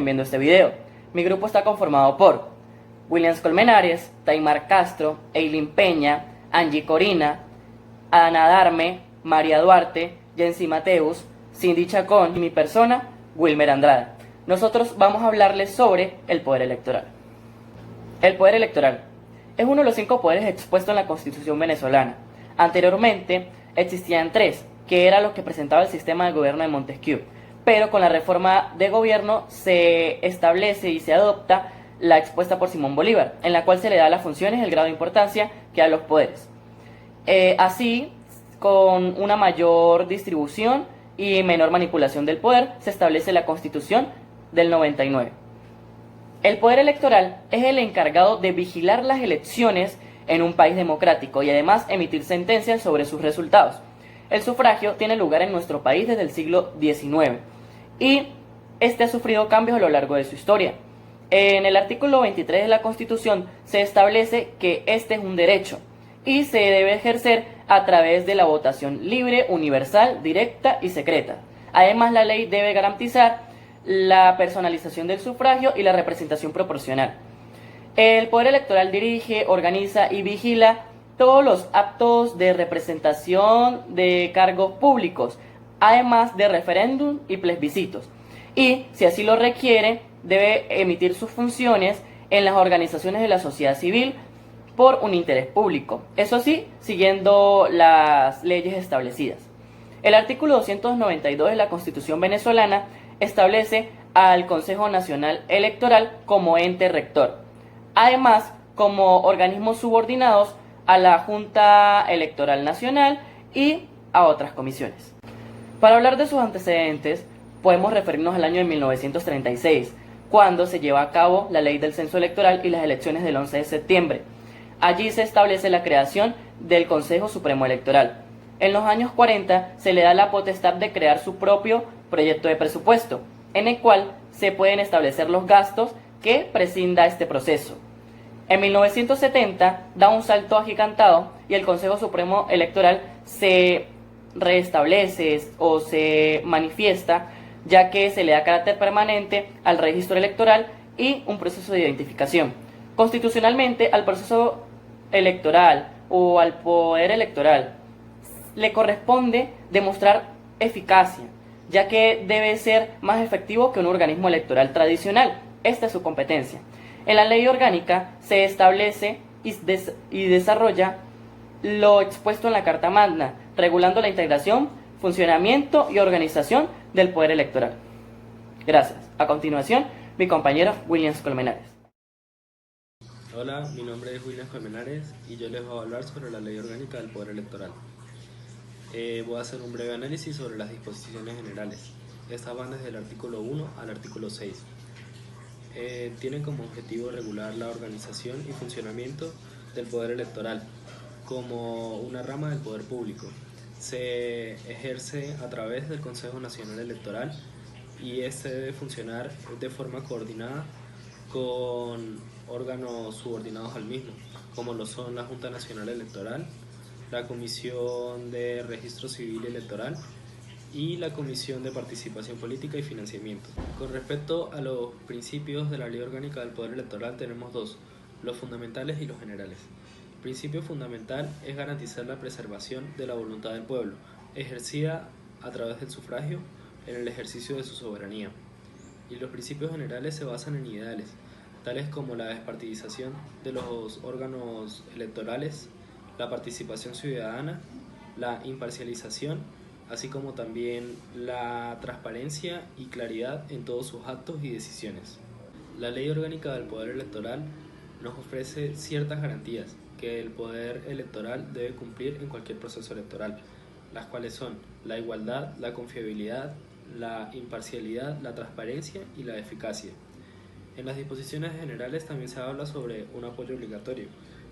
estén viendo este video. Mi grupo está conformado por Williams Colmenares, Taimar Castro, Eileen Peña, Angie Corina, Ana Darme, María Duarte, Jensi Mateus, Cindy Chacón y mi persona, Wilmer Andrade. Nosotros vamos a hablarles sobre el poder electoral. El poder electoral es uno de los 5 poderes expuestos en la Constitución venezolana. Anteriormente existían 3, que era lo que presentaba el sistema de gobierno de Montesquieu, pero con la reforma de gobierno se establece y se adopta la expuesta por Simón Bolívar, en la cual se le da las funciones y el grado de importancia que da los poderes. Así, con una mayor distribución y menor manipulación del poder, se establece la Constitución del 99. El poder electoral es el encargado de vigilar las elecciones en un país democrático y además emitir sentencias sobre sus resultados. El sufragio tiene lugar en nuestro país desde el siglo XIX y este ha sufrido cambios a lo largo de su historia. En el artículo 23 de la Constitución se establece que este es un derecho y se debe ejercer a través de la votación libre, universal, directa y secreta. Además, la ley debe garantizar la personalización del sufragio y la representación proporcional. El poder electoral dirige, organiza y vigila todos los actos de representación de cargos públicos, además de referéndum y plebiscitos. Y, si así lo requiere, debe emitir sus funciones en las organizaciones de la sociedad civil por un interés público, eso sí, siguiendo las leyes establecidas. El artículo 292 de la Constitución venezolana establece al Consejo Nacional Electoral como ente rector, además como organismos subordinados a la Junta Electoral Nacional y a otras comisiones. Para hablar de sus antecedentes, podemos referirnos al año de 1936, cuando se lleva a cabo la ley del censo electoral y las elecciones del 11 de septiembre. Allí se establece la creación del Consejo Supremo Electoral. En los años 40 se le da la potestad de crear su propio proyecto de presupuesto, en el cual se pueden establecer los gastos que prescinda este proceso. En 1970 da un salto agigantado y el Consejo Supremo Electoral se restablece o se manifiesta, ya que se le da carácter permanente al registro electoral y un proceso de identificación. Constitucionalmente, al proceso electoral o al poder electoral le corresponde demostrar eficacia, ya que debe ser más efectivo que un organismo electoral tradicional. Esta es su competencia. En la ley orgánica se establece y desarrolla lo expuesto en la Carta Magna, regulando la integración, funcionamiento y organización del poder electoral. Gracias. A continuación, mi compañero Williams Colmenares. Hola, mi nombre es Williams Colmenares y yo les voy a hablar sobre la Ley Orgánica del Poder Electoral. Voy a hacer un breve análisis sobre las disposiciones generales. Estas van desde el artículo 1 al artículo 6. Tienen como objetivo regular la organización y funcionamiento del poder electoral como una rama del poder público. Se ejerce a través del Consejo Nacional Electoral y este debe funcionar de forma coordinada con órganos subordinados al mismo, como lo son la Junta Nacional Electoral, la Comisión de Registro Civil y Electoral y la Comisión de Participación Política y Financiamiento. Con respecto a los principios de la Ley Orgánica del Poder Electoral tenemos 2, los fundamentales y los generales. El principio fundamental es garantizar la preservación de la voluntad del pueblo, ejercida a través del sufragio en el ejercicio de su soberanía. Y los principios generales se basan en ideales, tales como la despartidización de los órganos electorales, la participación ciudadana, la imparcialización, así como también la transparencia y claridad en todos sus actos y decisiones. La Ley Orgánica del Poder Electoral nos ofrece ciertas garantías que el poder electoral debe cumplir en cualquier proceso electoral, las cuales son la igualdad, la confiabilidad, la imparcialidad, la transparencia y la eficacia. En las disposiciones generales también se habla sobre un apoyo obligatorio.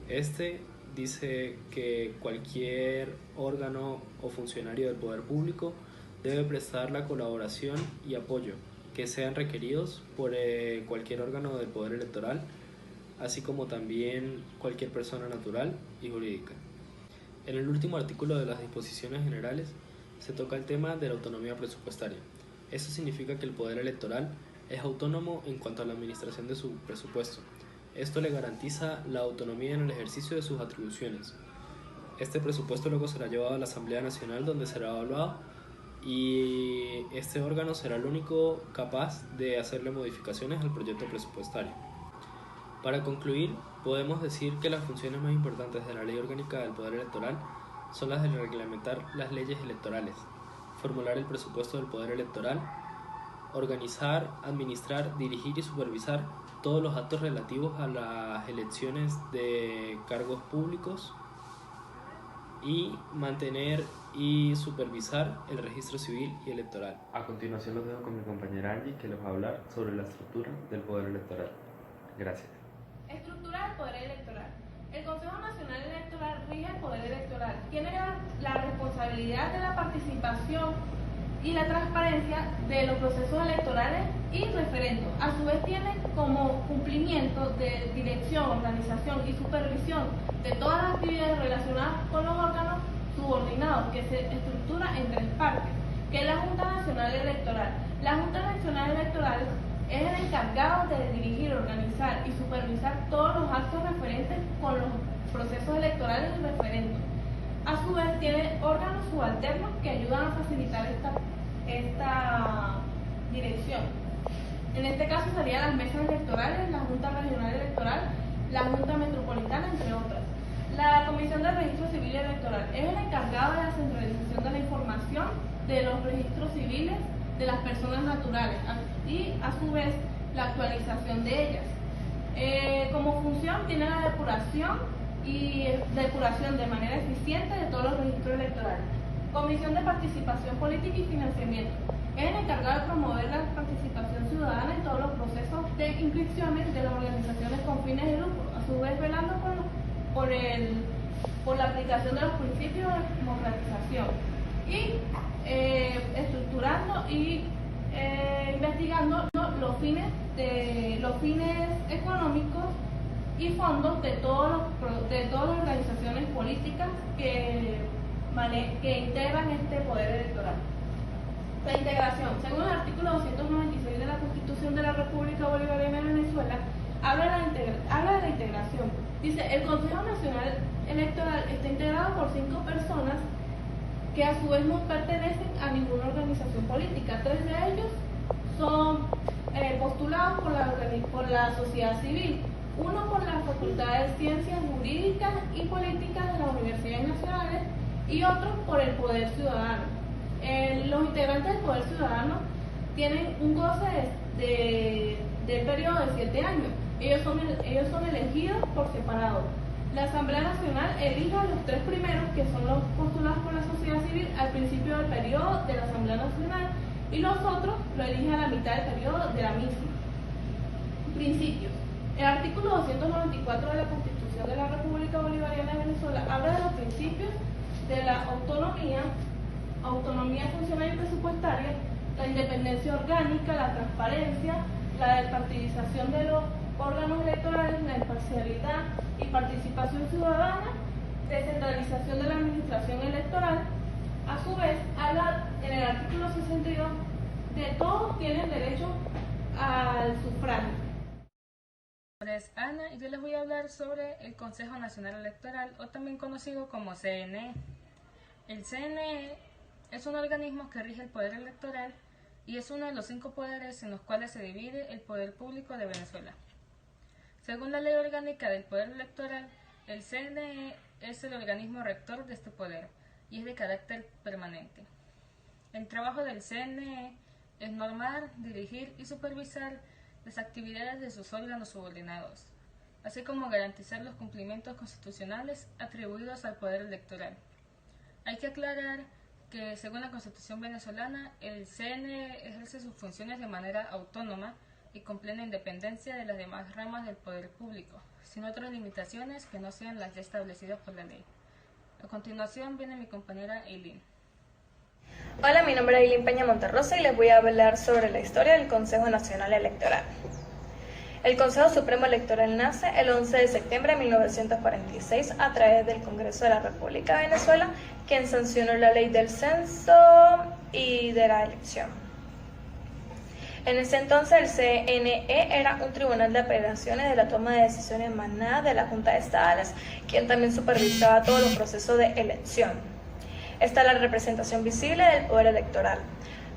Este dice que cualquier órgano o funcionario del poder público debe prestar la colaboración y apoyo que sean requeridos por cualquier órgano del poder electoral, así como también cualquier persona natural y jurídica. En el último artículo de las disposiciones generales se toca el tema de la autonomía presupuestaria. Eso significa que el poder electoral Es autónomo en cuanto a la administración de su presupuesto. Esto le garantiza la autonomía en el ejercicio de sus atribuciones. Este presupuesto luego será llevado a la Asamblea Nacional, donde será evaluado, y este órgano será el único capaz de hacerle modificaciones al proyecto presupuestario. Para concluir, podemos decir que las funciones más importantes de la Ley Orgánica del Poder Electoral son las de reglamentar las leyes electorales, formular el presupuesto del Poder Electoral, organizar, administrar, dirigir y supervisar todos los actos relativos a las elecciones de cargos públicos y mantener y supervisar el registro civil y electoral. A continuación los dejo con mi compañera Angie, que les va a hablar sobre la estructura del poder electoral. Gracias. Estructura del poder electoral. El Consejo Nacional Electoral rige el poder electoral. Tiene la responsabilidad de la participación y la transparencia de los procesos electorales y referendos. A su vez tiene como cumplimiento de dirección, organización y supervisión de todas las actividades relacionadas con los órganos subordinados, que se estructura en tres partes, que es la Junta Nacional Electoral. La Junta Nacional Electoral es el encargado de dirigir, organizar y supervisar todos los actos referentes con los procesos electorales y referendos. A su vez tiene órganos subalternos que ayudan a facilitar esta dirección. En este caso serían las mesas electorales, la Junta Regional Electoral, la Junta Metropolitana, entre otras. La Comisión de Registro Civil y Electoral es el encargado de la centralización de la información de los registros civiles de las personas naturales y a su vez la actualización de ellas. Como función tiene la depuración de manera eficiente de todos los registros electorales. Comisión de Participación Política y Financiamiento es el encargado de promover la participación ciudadana en todos los procesos de inscripciones de las organizaciones con fines de lucro, a su vez velando por la aplicación de los principios de democratización y estructurando y investigando los fines económicos y fondos de todas las organizaciones políticas que integran este poder electoral. La integración. Según el artículo 296 de la Constitución de la República Bolivariana de Venezuela, habla de la integración. Dice, el Consejo Nacional Electoral está integrado por 5 personas que a su vez no pertenecen a ninguna organización política. 3 de ellos son postulados por la sociedad civil, uno por la Facultad de Ciencias Jurídicas y Políticas de las Universidades Nacionales y otro por el Poder Ciudadano. Los integrantes del Poder Ciudadano tienen un goce del periodo de 7 años. Ellos son elegidos por separado. La Asamblea Nacional elige a los 3 primeros, que son los postulados por la sociedad civil, al principio del periodo de la Asamblea Nacional, y los otros lo elige a la mitad del periodo de la misma. Principios. El artículo 294 de la Constitución de la República Bolivariana de Venezuela habla de los principios de la autonomía funcional y presupuestaria, la independencia orgánica, la transparencia, la despartidización de los órganos electorales, la imparcialidad y participación ciudadana, descentralización de la administración electoral. A su vez, habla en el artículo 62 de todos tienen derecho al sufragio. Mi nombre es Ana y yo les voy a hablar sobre el Consejo Nacional Electoral, o también conocido como CNE. El CNE es un organismo que rige el poder electoral y es uno de los 5 poderes en los cuales se divide el poder público de Venezuela. Según la Ley Orgánica del Poder Electoral, el CNE es el organismo rector de este poder y es de carácter permanente. El trabajo del CNE es normar, dirigir y supervisar las actividades de sus órganos subordinados, así como garantizar los cumplimientos constitucionales atribuidos al poder electoral. Hay que aclarar que, según la Constitución venezolana, el CNE ejerce sus funciones de manera autónoma y con plena independencia de las demás ramas del poder público, sin otras limitaciones que no sean las ya establecidas por la ley. A continuación viene mi compañera Eileen. Hola, mi nombre es Eileen Peña Monterrosa y les voy a hablar sobre la historia del Consejo Nacional Electoral. El Consejo Supremo Electoral nace el 11 de septiembre de 1946 a través del Congreso de la República de Venezuela, quien sancionó la ley del censo y de la elección. En ese entonces el CNE era un tribunal de apelaciones de la toma de decisiones emanadas de la Junta de Estadales, quien también supervisaba todos los procesos de elección. Esta es la representación visible del poder electoral.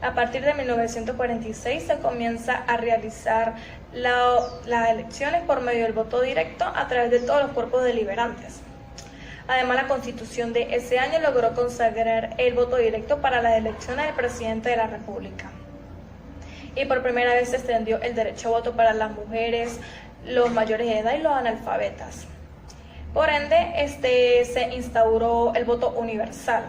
A partir de 1946 se comienza a realizar las elecciones por medio del voto directo a través de todos los cuerpos deliberantes. Además, la Constitución de ese año logró consagrar el voto directo para las elecciones del presidente de la República. Y por primera vez se extendió el derecho a voto para las mujeres, los mayores de edad y los analfabetas. Por ende, se instauró el voto universal.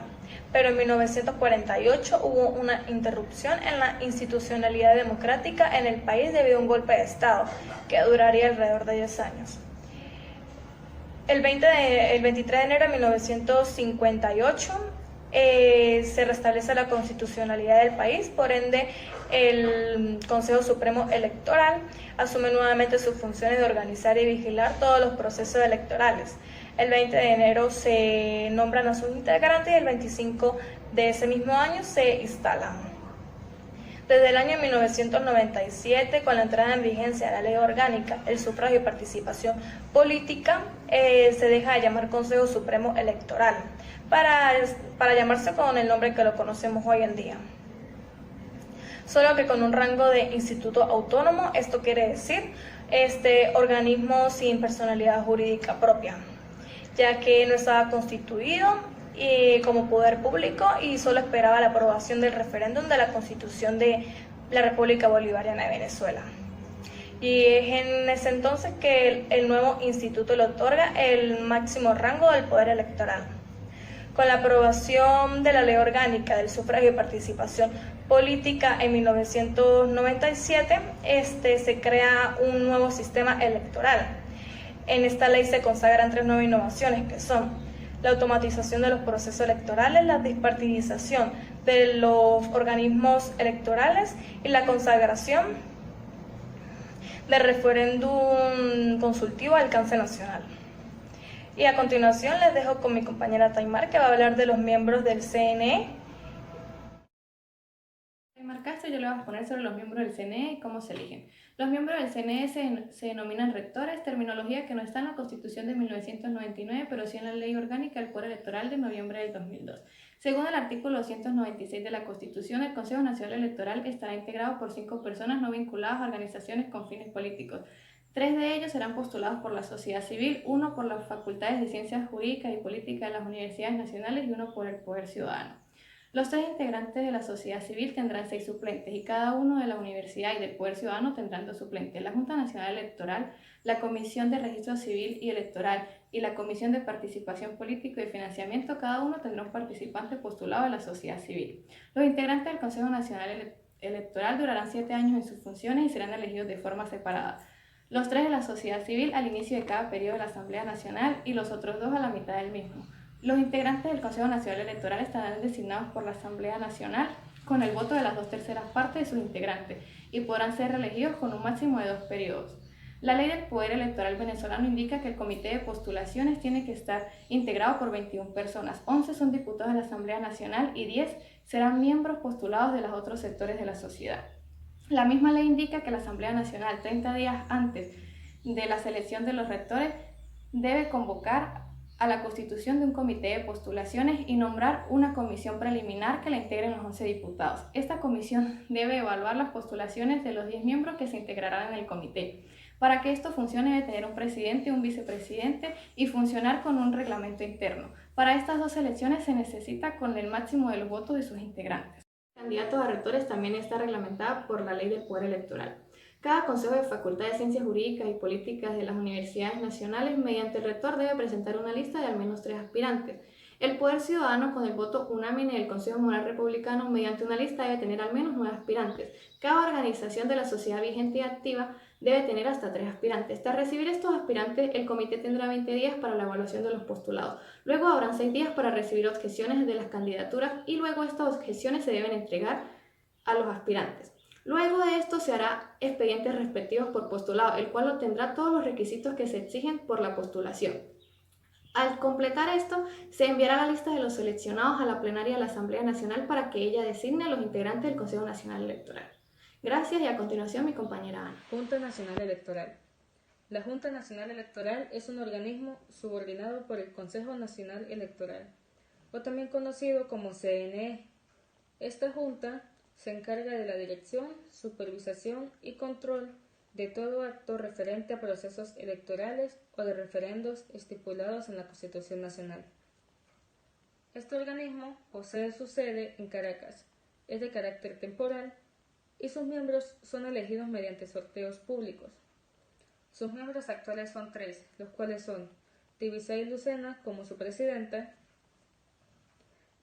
Pero en 1948 hubo una interrupción en la institucionalidad democrática en el país debido a un golpe de Estado que duraría alrededor de 10 años. El 23 de enero de 1958 se restablece la constitucionalidad del país, por ende el Consejo Supremo Electoral asume nuevamente sus funciones de organizar y vigilar todos los procesos electorales. El 20 de enero se nombran a sus integrantes y el 25 de ese mismo año se instalan. Desde el año 1997, con la entrada en vigencia de la Ley Orgánica, el sufragio y participación política, se deja de llamar Consejo Supremo Electoral, para llamarse con el nombre que lo conocemos hoy en día. Solo que con un rango de instituto autónomo, esto quiere decir organismo sin personalidad jurídica propia, ya que no estaba constituido como poder público y solo esperaba la aprobación del referéndum de la Constitución de la República Bolivariana de Venezuela. Y es en ese entonces que el nuevo instituto le otorga el máximo rango del poder electoral. Con la aprobación de la Ley Orgánica del Sufragio y Participación Política en 1997, se crea un nuevo sistema electoral. En esta ley se consagran 3 nuevas innovaciones, que son la automatización de los procesos electorales, la despartidización de los organismos electorales y la consagración del referéndum consultivo de alcance nacional. Y a continuación les dejo con mi compañera Taimar, que va a hablar de los miembros del CNE. Taimar Castro, yo le voy a exponer sobre los miembros del CNE y cómo se eligen. Los miembros del CNE se denominan rectores, terminología que no está en la Constitución de 1999, pero sí en la Ley Orgánica del Poder Electoral de noviembre del 2002. Según el artículo 296 de la Constitución, el Consejo Nacional Electoral estará integrado por 5 personas no vinculadas a organizaciones con fines políticos. 3 de ellos serán postulados por la sociedad civil, 1 por las facultades de Ciencias Jurídicas y Políticas de las universidades nacionales y 1 por el Poder Ciudadano. Los 3 integrantes de la sociedad civil tendrán 6 suplentes y cada uno de la universidad y del Poder Ciudadano tendrán 2 suplentes. La Junta Nacional Electoral, la Comisión de Registro Civil y Electoral y la Comisión de Participación Política y Financiamiento, cada uno tendrá un participante postulado de la sociedad civil. Los integrantes del Consejo Nacional Electoral durarán 7 años en sus funciones y serán elegidos de forma separada. Los 3 de la sociedad civil al inicio de cada periodo de la Asamblea Nacional y los otros 2 a la mitad del mismo. Los integrantes del Consejo Nacional Electoral estarán designados por la Asamblea Nacional con el voto de las 2/3 partes de sus integrantes y podrán ser reelegidos con un máximo de 2 periodos. La Ley del Poder Electoral venezolano indica que el comité de postulaciones tiene que estar integrado por 21 personas. 11 son diputados de la Asamblea Nacional y 10 serán miembros postulados de los otros sectores de la sociedad. La misma ley indica que la Asamblea Nacional, 30 días antes de la selección de los rectores, debe convocar a la constitución de un comité de postulaciones y nombrar una comisión preliminar que la integren los 11 diputados. Esta comisión debe evaluar las postulaciones de los 10 miembros que se integrarán en el comité. Para que esto funcione debe tener un presidente y un vicepresidente y funcionar con un reglamento interno. Para estas 2 elecciones se necesita con el máximo de los votos de sus integrantes. Candidatos a rectores también está reglamentada por la Ley del Poder Electoral. Cada consejo de Facultad de Ciencias Jurídicas y Políticas de las universidades nacionales, mediante el rector, debe presentar una lista de al menos 3 aspirantes. El Poder Ciudadano, con el voto unánime del Consejo Moral Republicano, mediante una lista debe tener al menos 9 aspirantes. Cada organización de la sociedad vigente y activa debe tener hasta 3 aspirantes. Tras recibir estos aspirantes, el comité tendrá 20 días para la evaluación de los postulados. Luego habrán 6 días para recibir objeciones de las candidaturas y luego estas objeciones se deben entregar a los aspirantes. Luego de esto se hará expedientes respectivos por postulado, el cual obtendrá todos los requisitos que se exigen por la postulación. Al completar esto, se enviará la lista de los seleccionados a la plenaria de la Asamblea Nacional para que ella designe a los integrantes del Consejo Nacional Electoral. Gracias y a continuación mi compañera Ana. Junta Nacional Electoral. La Junta Nacional Electoral es un organismo subordinado por el Consejo Nacional Electoral, o también conocido como CNE. Esta Junta se encarga de la dirección, supervisación y control de todo acto referente a procesos electorales o de referendos estipulados en la Constitución Nacional. Este organismo posee su sede en Caracas, es de carácter temporal y sus miembros son elegidos mediante sorteos públicos. Sus miembros actuales son 3, los cuales son Divisay Lucena como su presidenta,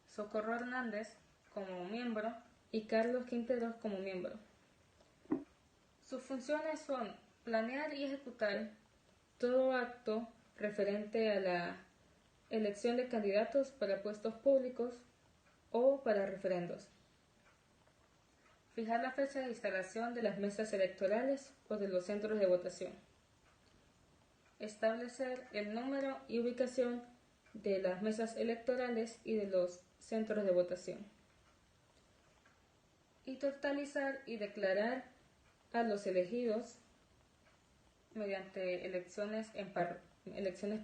Socorro Hernández como miembro y Carlos Quinteros como miembro. Sus funciones son planear y ejecutar todo acto referente a la elección de candidatos para puestos públicos o para referendos. Fijar la fecha de instalación de las mesas electorales o de los centros de votación. Establecer el número y ubicación de las mesas electorales y de los centros de votación. Y totalizar y declarar a los elegidos mediante elecciones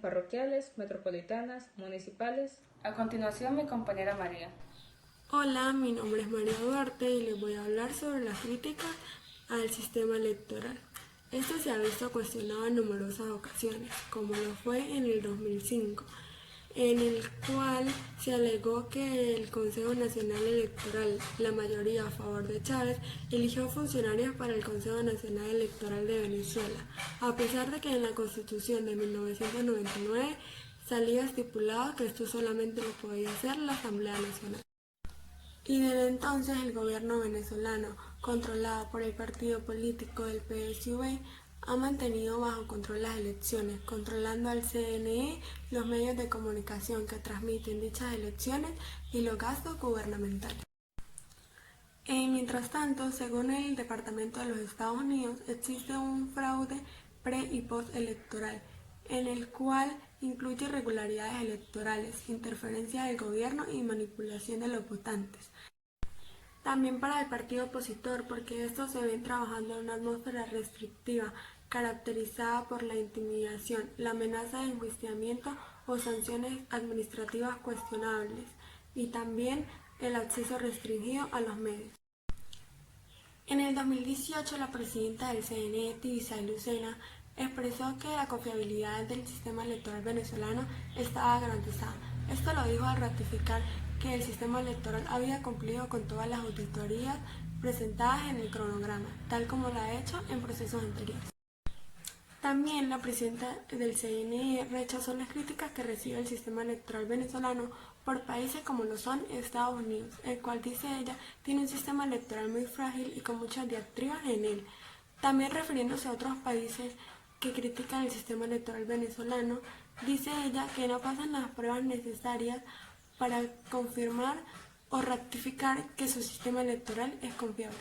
parroquiales, metropolitanas, municipales. A continuación, mi compañera María. Hola, mi nombre es María Duarte y les voy a hablar sobre la crítica al sistema electoral. Esto se ha visto cuestionado en numerosas ocasiones, como lo fue en el 2005, en el cual se alegó que el Consejo Nacional Electoral, la mayoría a favor de Chávez, eligió funcionarios para el Consejo Nacional Electoral de Venezuela, a pesar de que en la Constitución de 1999 salía estipulado que esto solamente lo podía hacer la Asamblea Nacional. Y desde entonces el gobierno venezolano, controlado por el partido político del PSUV, ha mantenido bajo control las elecciones, controlando al CNE, los medios de comunicación que transmiten dichas elecciones y los gastos gubernamentales. Mientras tanto, según el Departamento de los Estados Unidos, existe un fraude pre- y postelectoral, en el cual incluye irregularidades electorales, interferencia del gobierno y manipulación de los votantes. También para el partido opositor, porque estos se ven trabajando en una atmósfera restrictiva, caracterizada por la intimidación, la amenaza de enjuiciamiento o sanciones administrativas cuestionables, y también el acceso restringido a los medios. En el 2018, la presidenta del CNE, Divisay Lucena, expresó que la confiabilidad del sistema electoral venezolano estaba garantizada. Esto lo dijo al ratificar que el sistema electoral había cumplido con todas las auditorías presentadas en el cronograma, tal como lo ha hecho en procesos anteriores. También la presidenta del CNE rechazó las críticas que recibe el sistema electoral venezolano por países como lo son Estados Unidos, el cual, dice ella, tiene un sistema electoral muy frágil y con muchas diatribas en él. También refiriéndose a otros países que critican el sistema electoral venezolano, dice ella que no pasan las pruebas necesarias para confirmar o ratificar que su sistema electoral es confiable.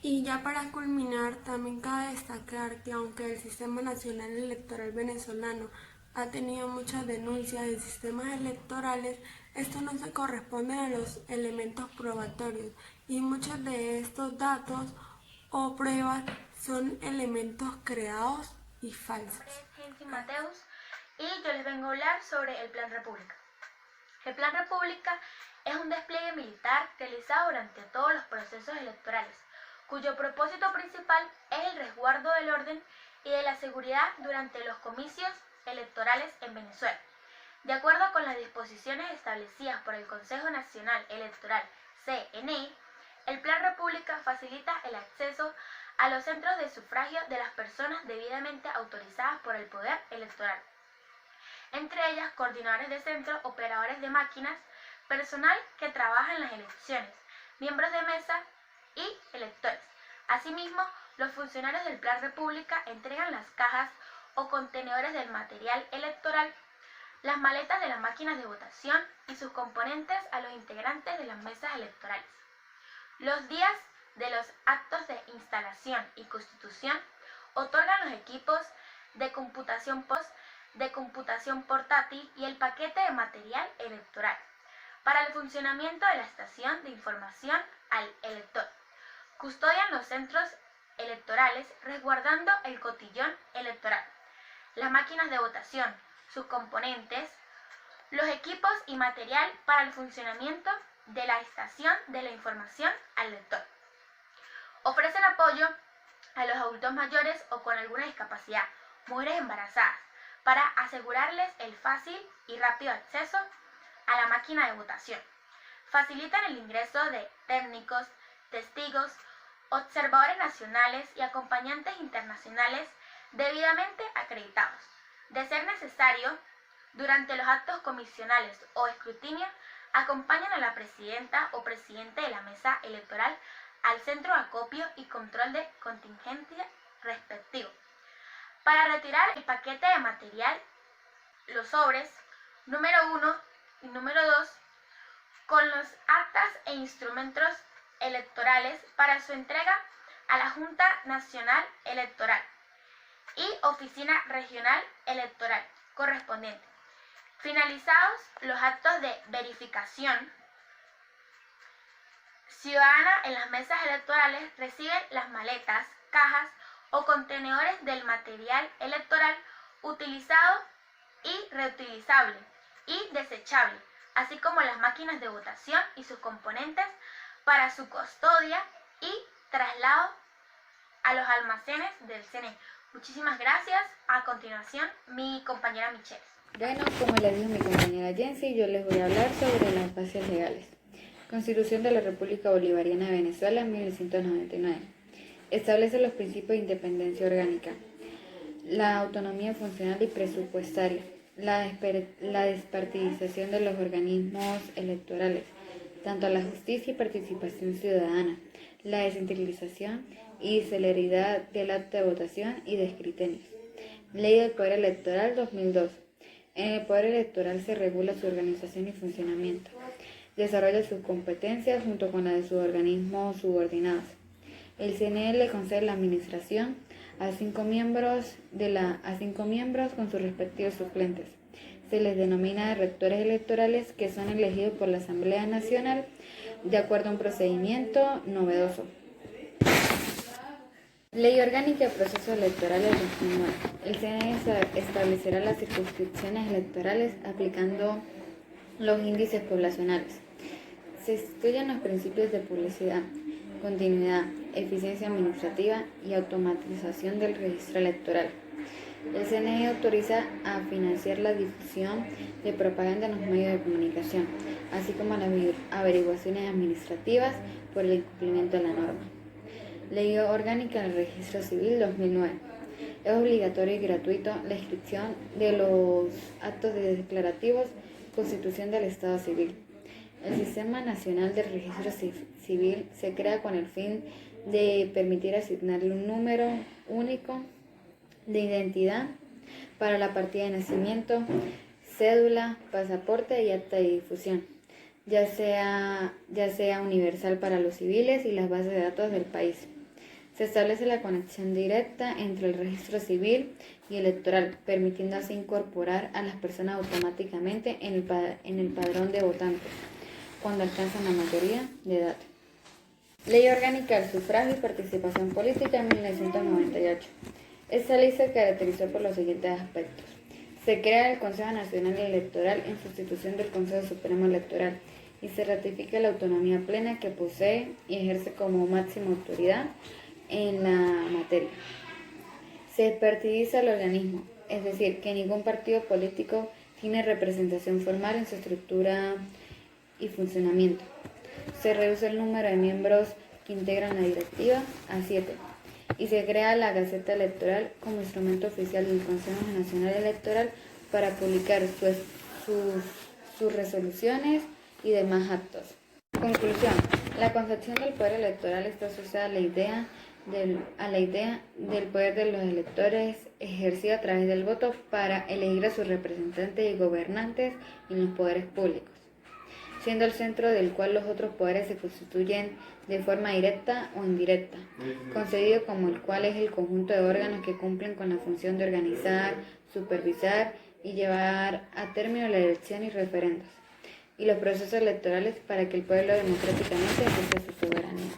Y ya para culminar, también cabe destacar que aunque el Sistema Nacional Electoral venezolano ha tenido muchas denuncias de sistemas electorales, esto no se corresponde a los elementos probatorios y muchos de estos datos o pruebas son elementos creados y falsos. Gensi Mateus y yo les vengo a hablar sobre el Plan República. El Plan República es un despliegue militar realizado durante todos los procesos electorales, cuyo propósito principal es el resguardo del orden y de la seguridad durante los comicios electorales en Venezuela. De acuerdo con las disposiciones establecidas por el Consejo Nacional Electoral, CNE, el Plan República facilita el acceso a los centros de sufragio de las personas debidamente autorizadas por el Poder Electoral, entre ellas coordinadores de centro, operadores de máquinas, personal que trabaja en las elecciones, miembros de mesa y electores. Asimismo, los funcionarios del Plan República entregan las cajas o contenedores del material electoral, las maletas de las máquinas de votación y sus componentes a los integrantes de las mesas electorales. Los días de los actos de instalación y constitución otorgan los equipos de computación portátil y el paquete de material electoral para el funcionamiento de la estación de información al elector. custodian los centros electorales resguardando el cotillón electoral, las máquinas de votación, sus componentes, los equipos y material para el funcionamiento de la estación de la información al lector. Ofrecen apoyo a los adultos mayores o con alguna discapacidad, mujeres embarazadas, para asegurarles el fácil y rápido acceso a la máquina de votación. Facilitan el ingreso de técnicos, testigos, observadores nacionales y acompañantes internacionales debidamente acreditados. De ser necesario, durante los actos comisionales o escrutinio, acompañan a la presidenta o presidente de la mesa electoral al centro de acopio y control de contingencia respectivo. Para retirar el paquete de material, los sobres número 1 y número 2, con los actas e instrumentos electorales para su entrega a la Junta Nacional Electoral y Oficina Regional Electoral correspondiente. Finalizados los actos de verificación ciudadana en las mesas electorales, reciben las maletas, cajas o contenedores del material electoral utilizado y reutilizable y desechable, así como las máquinas de votación y sus componentes para su custodia y traslado a los almacenes del CNE. Muchísimas gracias. A continuación, mi compañera Michelle. Bueno, como les dijo mi compañera Jensi, yo les voy a hablar sobre las bases legales. Constitución de la República Bolivariana de Venezuela, 1999. Establece los principios de independencia orgánica, la autonomía funcional y presupuestaria, la despartidización de los organismos electorales, tanto la justicia y participación ciudadana, la descentralización y celeridad del acto de votación y de escrutinios. Ley del Poder Electoral 2002. En el Poder Electoral se regula su organización y funcionamiento. Desarrolla sus competencias junto con la de sus organismos subordinados. El CNE le concede la administración a 5 miembros con sus respectivos suplentes. Se les denomina rectores electorales, que son elegidos por la Asamblea Nacional de acuerdo a un procedimiento novedoso. Ley Orgánica de Procesos Electorales 2009. El CNE establecerá las circunscripciones electorales aplicando los índices poblacionales. Se estudian los principios de publicidad, continuidad, eficiencia administrativa y automatización del registro electoral. El CNE autoriza a financiar la difusión de propaganda en los medios de comunicación, así como las averiguaciones administrativas por el incumplimiento de la norma. Ley Orgánica del Registro Civil 2009. Es obligatorio y gratuito la inscripción de los actos declarativos, constitución del Estado Civil. El Sistema Nacional del Registro Civil se crea con el fin de permitir asignarle un número único de identidad para la partida de nacimiento, cédula, pasaporte y acta de difusión, ya sea universal para los civiles y las bases de datos del país. Se establece la conexión directa entre el registro civil y electoral, permitiendo así incorporar a las personas automáticamente en el padrón de votantes cuando alcanzan la mayoría de edad. Ley Orgánica del Sufragio y Participación Política, 1998. Esta ley se caracterizó por los siguientes aspectos. Se crea el Consejo Nacional Electoral en sustitución del Consejo Supremo Electoral y se ratifica la autonomía plena que posee y ejerce como máxima autoridad en la materia. Se despartidiza el organismo, es decir, que ningún partido político tiene representación formal en su estructura y funcionamiento. Se reduce el número de miembros que integran la directiva a 7 y se crea la Gaceta Electoral como instrumento oficial del Consejo Nacional Electoral para publicar sus resoluciones y demás actos. Conclusión. La concepción del poder electoral está asociada a la idea del poder de los electores ejercido a través del voto para elegir a sus representantes y gobernantes en los poderes públicos, siendo el centro del cual los otros poderes se constituyen de forma directa o indirecta, concebido como el cual es el conjunto de órganos que cumplen con la función de organizar, supervisar y llevar a término la elección y referendos, y los procesos electorales para que el pueblo democráticamente ejerza su soberanía.